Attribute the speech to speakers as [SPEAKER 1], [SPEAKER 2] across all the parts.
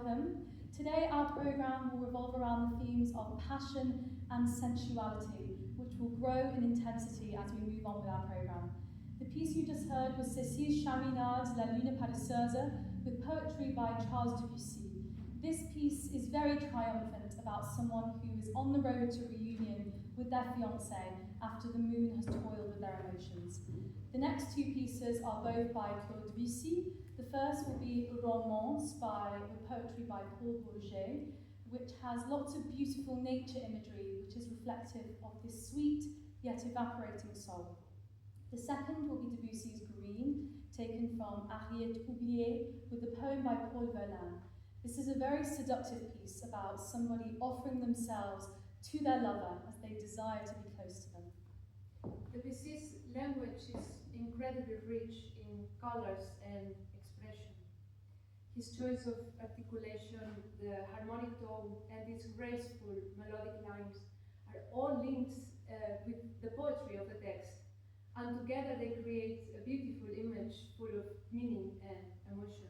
[SPEAKER 1] welcome. Today our programme will revolve around the themes of passion and sensuality, which will grow in intensity as we move on with our programme. The piece you just heard was Cécile Chaminade, La Lune Paresseuse, with poetry by Charles Debussy. This piece is very triumphant about someone who is on the road to reunion with their fiancé after the moon has toiled with their emotions. The next two pieces are both by Claude Debussy. The first will be Romance with poetry by Paul Bourget, which has lots of beautiful nature imagery, which is reflective of this sweet yet evaporating soul. The second will be Debussy's Green, taken from Harriet Oubliée, with a poem by Paul Verlaine. This is a very seductive piece about somebody offering themselves to their lover as they desire to be close to them.
[SPEAKER 2] Debussy's language is incredibly rich in colors and expression. His choice of articulation, the harmonic tone, and its graceful melodic lines are all linked with the poetry of the text, and together they create a beautiful image full of meaning and emotion.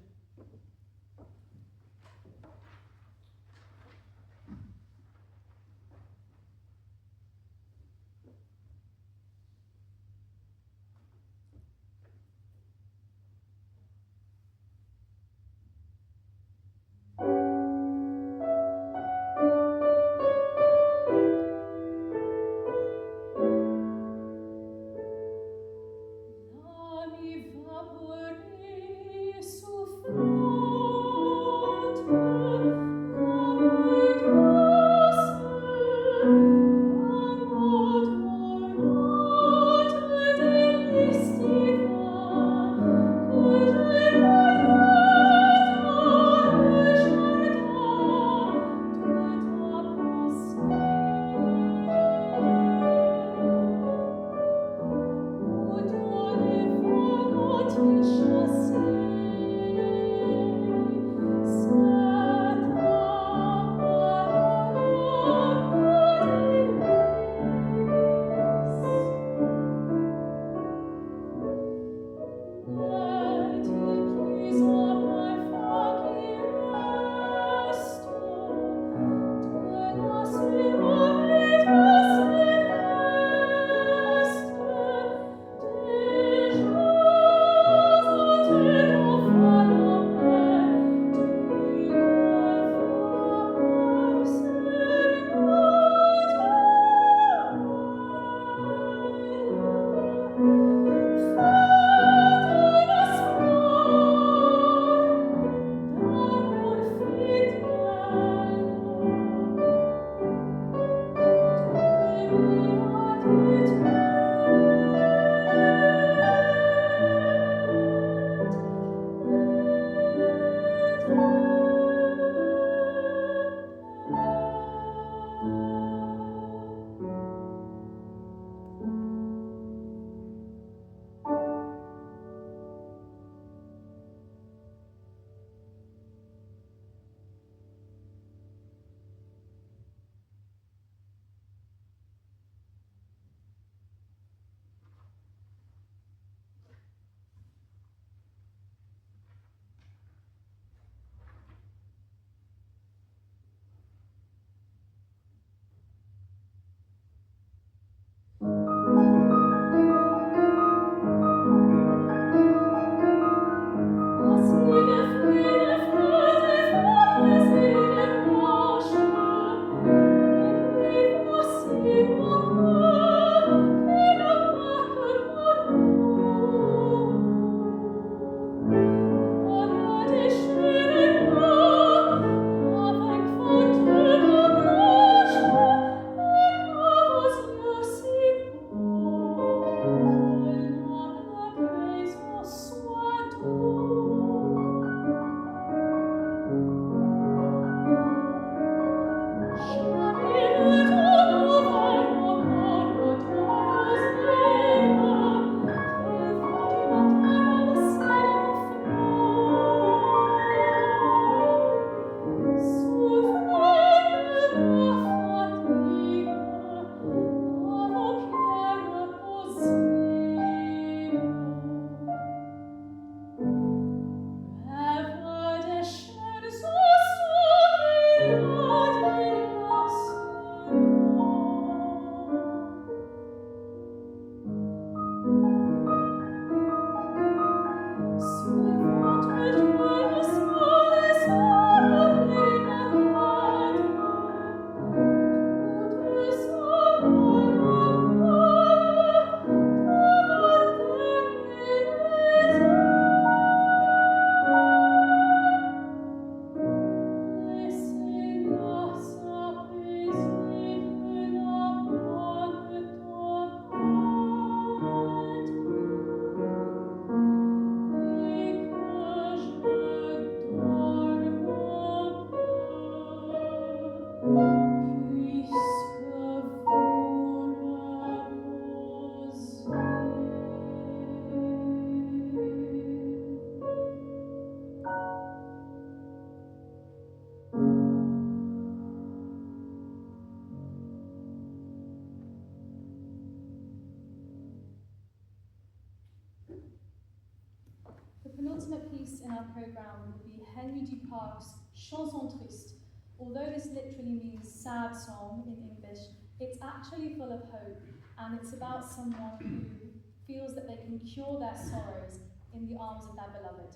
[SPEAKER 1] in our programme will be Henry Duparc's Chanson Triste. Although this literally means sad song in English, it's actually full of hope, and it's about someone who feels that they can cure their sorrows in the arms of their beloved.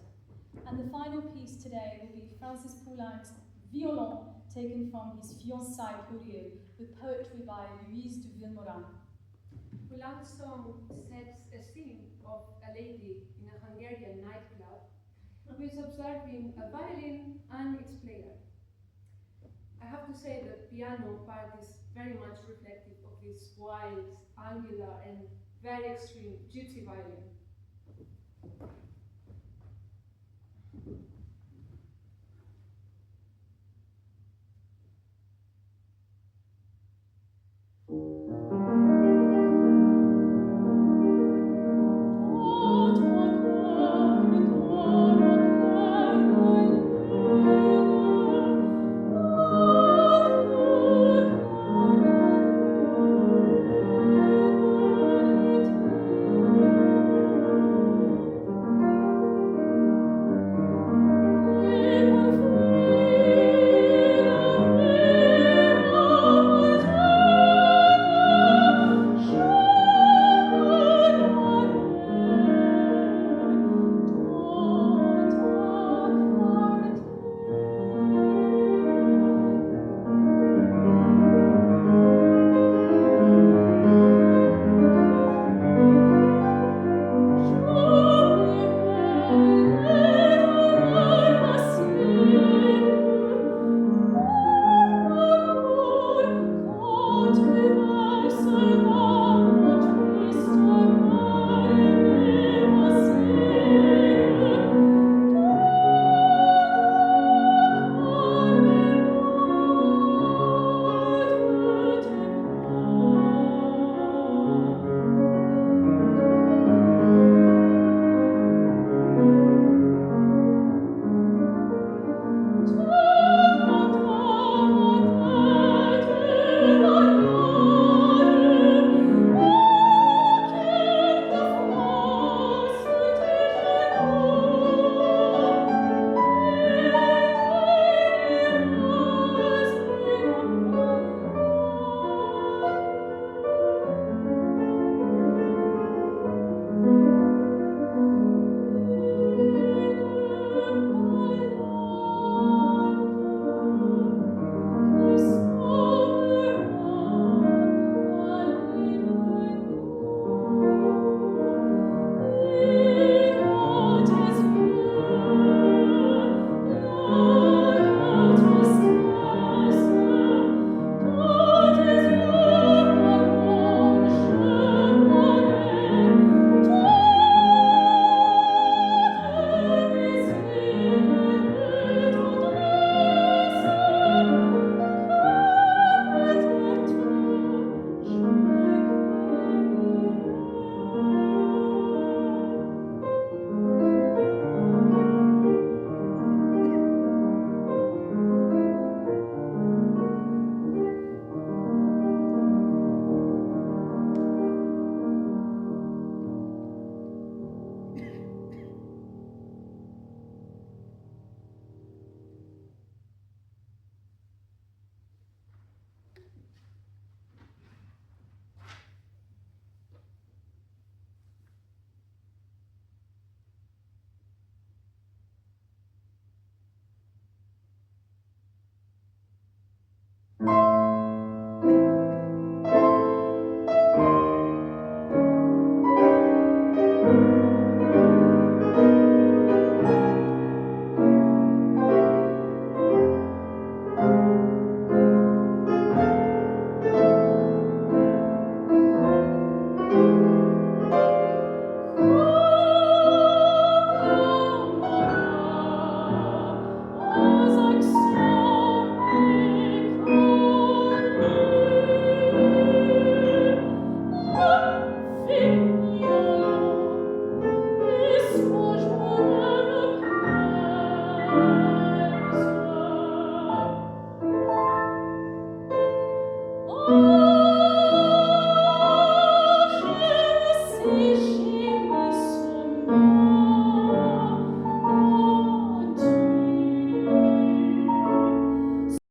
[SPEAKER 1] And the final piece today will be Francis Poulenc's Violon, taken from his Fiançailles pour Rire, with poetry by Louise de Villemorin.
[SPEAKER 2] Poulenc's song sets a scene of a lady in a Hungarian nightclub who is observing a violin and its player. I have to say the piano part is very much reflective of this wild, angular, and very extreme gypsy violin.